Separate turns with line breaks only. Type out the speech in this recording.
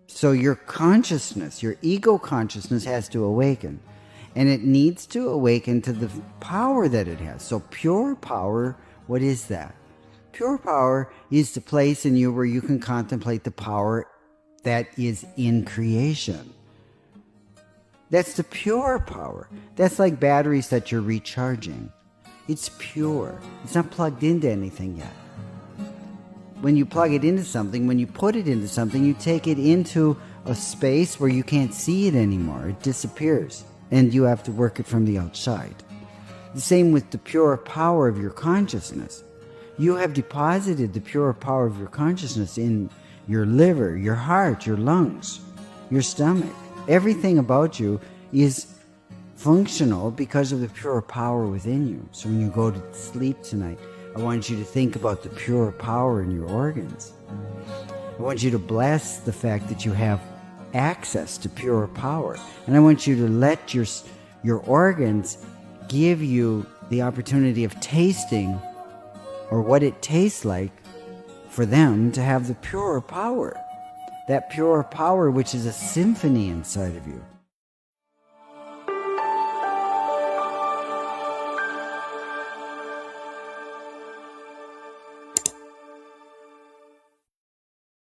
So your consciousness, your ego consciousness has to awaken. And it needs to awaken to the power that it has. So pure power, what is that? Pure power is the place in you where you can contemplate the power that is in creation. That's the pure power. That's like batteries that you're recharging. It's pure. It's not plugged into anything yet. When you plug it into something, when you put it into something, you take it into a space where you can't see it anymore. It disappears, and you have to work it from the outside. The same with the pure power of your consciousness. You have deposited the pure power of your consciousness in your liver, your heart, your lungs, your stomach. Everything about you is functional because of the pure power within you. So when you go to sleep tonight, I want you to think about the pure power in your organs. I want you to bless the fact that you have access to pure power. And I want you to let your organs give you the opportunity of tasting, or what it tastes like for them to have the pure power. That pure power which is a symphony inside of you.